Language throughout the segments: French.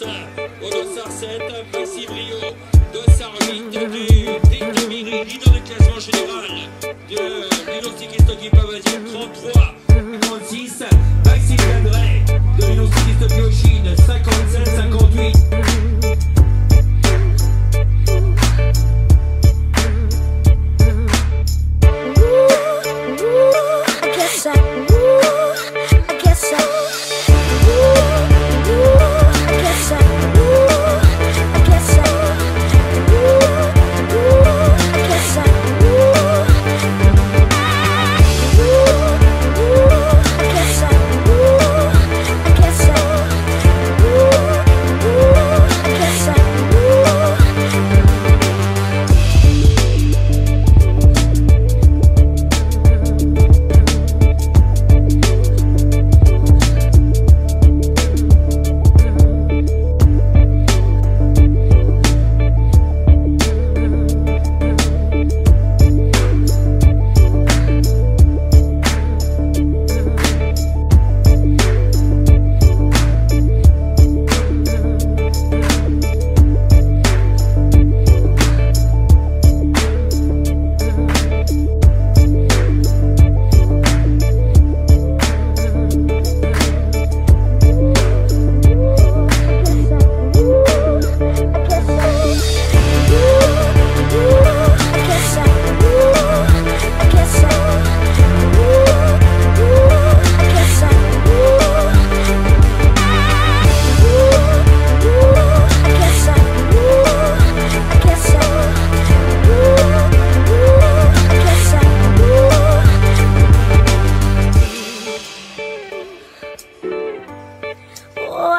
Augustin, Odossar 7, Maxime Rio, Dossard 8, de Miri, leader du classement général, de l'Union cycliste qui Pavadine, 33, 36, Maxime Gadret, de l'Union cycliste Piochine, 57, 58.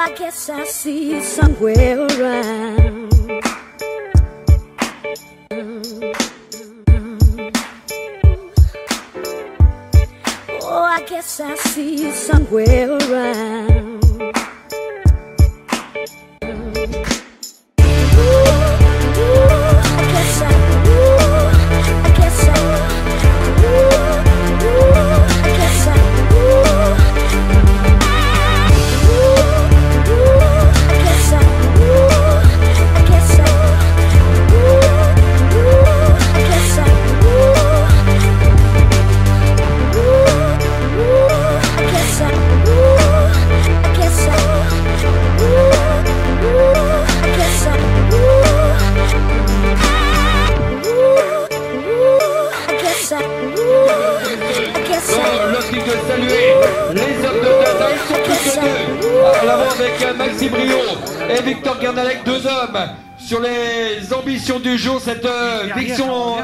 I guess I see it somewhere around. Oh, I guess I see it somewhere around. Lorsqu'il de saluer les hommes de Tata, ils sont tous deux à l'avant avec Maxime Rio et Victor Gernalec, deux hommes sur les ambitions du jour. Cette fiction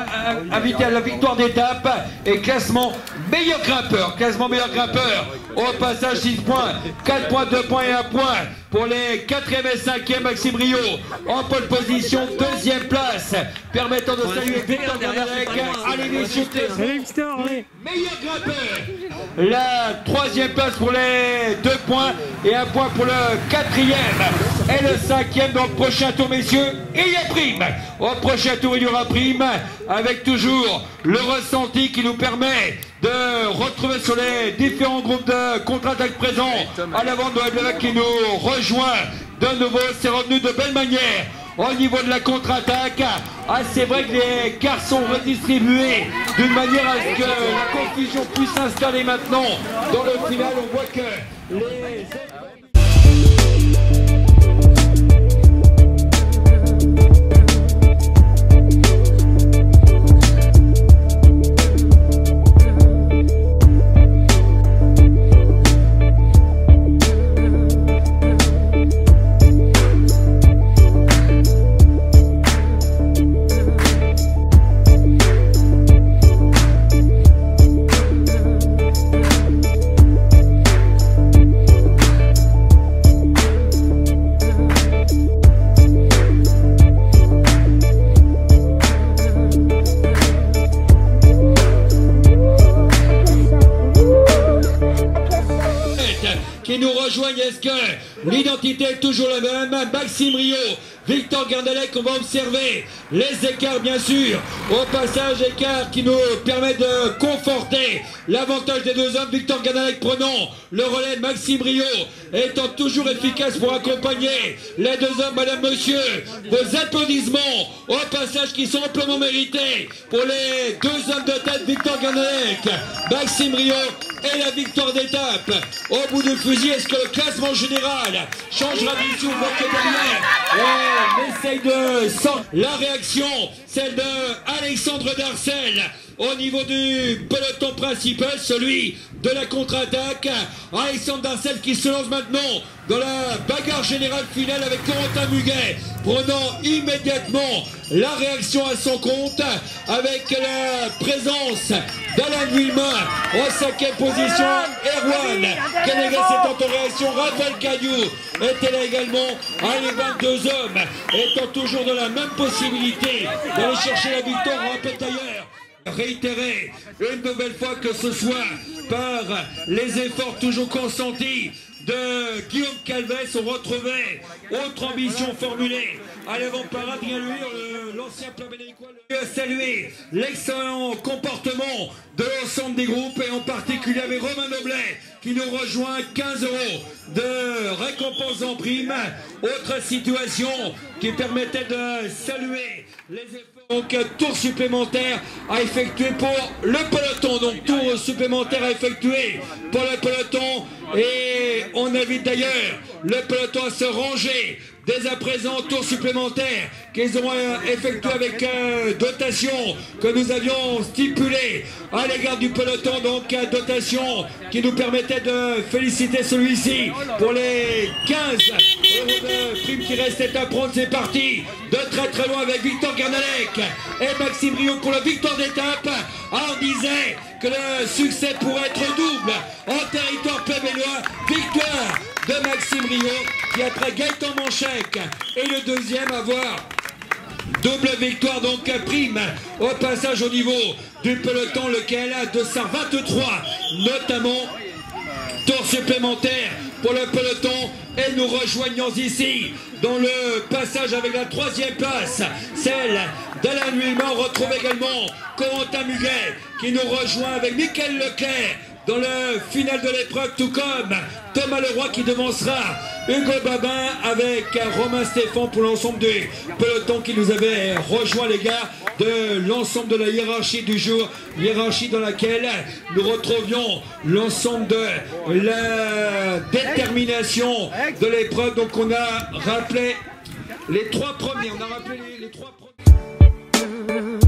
invitée à la victoire d'étape et classement meilleur grimpeur. Classement meilleur grimpeur. Au passage 6 points, 4 points, 2 points et 1 point pour les 4e et 5e. Maxime Rio en pole position, 2e place, permettant de saluer Victor Gernalec à l'émission meilleur grimpeur. La 3e place pour les 2 points et 1 point pour le 4e et le 5e. Dans le prochain tour, messieurs, il y a prime. Au prochain tour, il y aura prime avec toujours le ressenti qui nous permet de retrouver sur les différents groupes de contre-attaque présents à l'avant de Weblevac qui nous rejoint de nouveau. C'est revenu de belle manière au niveau de la contre-attaque. Ah, c'est vrai que les cartes sont redistribuées d'une manière à ce que la confusion puisse s'installer maintenant. Dans le final, on voit que les... qui nous rejoignent. Est-ce que L'identité est toujours la même. Maxime Rio, Victor Gardalec, on va observer les écarts bien sûr. Au passage, écarts qui nous permettent de conforter l'avantage des deux hommes. Victor Gardalec prenant le relais, Maxime Rio étant toujours efficace pour accompagner les deux hommes. Madame, monsieur, vos applaudissements au passage qui sont amplement mérités pour les deux hommes de tête, Victor Gardalec, Maxime Rio et la victoire d'étape. Au bout du fusil, est-ce que le classement général changera d'issue? On voit que derrière, on essaye de sortir. La réaction, celle de Alexandre Darcel au niveau du peloton principal, celui de la contre-attaque. Alexandre Darcel qui se lance maintenant dans la bagarre générale finale avec Corentin Muguet, prenant immédiatement la réaction à son compte avec la présence d'Alain Vuillemin en 5e position. Erwan Canegas étant en réaction, Raphaël Caillou était là également. Les 22 hommes étant toujours dans la même possibilité d'aller chercher la victoire. On rappelle d'ailleurs, réitérer une nouvelle fois que ce soit par les efforts toujours consentis de Guillaume Calvez, on retrouvait autre ambition formulée à l'avant-parade, bien lui, l'ancien plan bénécois. Saluer l'excellent comportement de l'ensemble des groupes et en particulier avec Romain Noblet qui nous rejoint, 15 € de récompense en prime. Autre situation qui permettait de saluer les efforts. Donc tour supplémentaire à effectuer pour le peloton. Donc tour supplémentaire à effectuer pour le peloton. Et on invite d'ailleurs le peloton à se ranger dès à présent. Tour supplémentaire qu'ils ont effectué avec dotation que nous avions stipulée à l'égard du peloton. Donc dotation qui nous permettait de féliciter celui-ci pour les 15 € de prime qui restait à prendre. C'est parti de très très loin avec Victor Gardalec et Maxime Rio pour la victoire d'étape. On disait que le succès pourrait être double en territoire pémélois. Victoire de Maxime Rio qui après Gaëtan Manchec est le deuxième à avoir double victoire, donc prime au passage au niveau du peloton, lequel a 223 notamment. Tour supplémentaire pour le peloton et nous rejoignons ici dans le passage avec la 3e place, celle d'Alain Vuillemin. On retrouve également Corentin Muguet qui nous rejoint avec Michael Leclerc dans le final de l'épreuve, tout comme Thomas Leroy qui devancera Hugo Babin avec Romain Stéphane pour l'ensemble du peloton qui nous avait rejoint, les gars, de l'ensemble de la hiérarchie du jour, hiérarchie dans laquelle nous retrouvions l'ensemble de la détermination de l'épreuve. Donc on a rappelé les 3 premiers, on a rappelé les 3 premiers.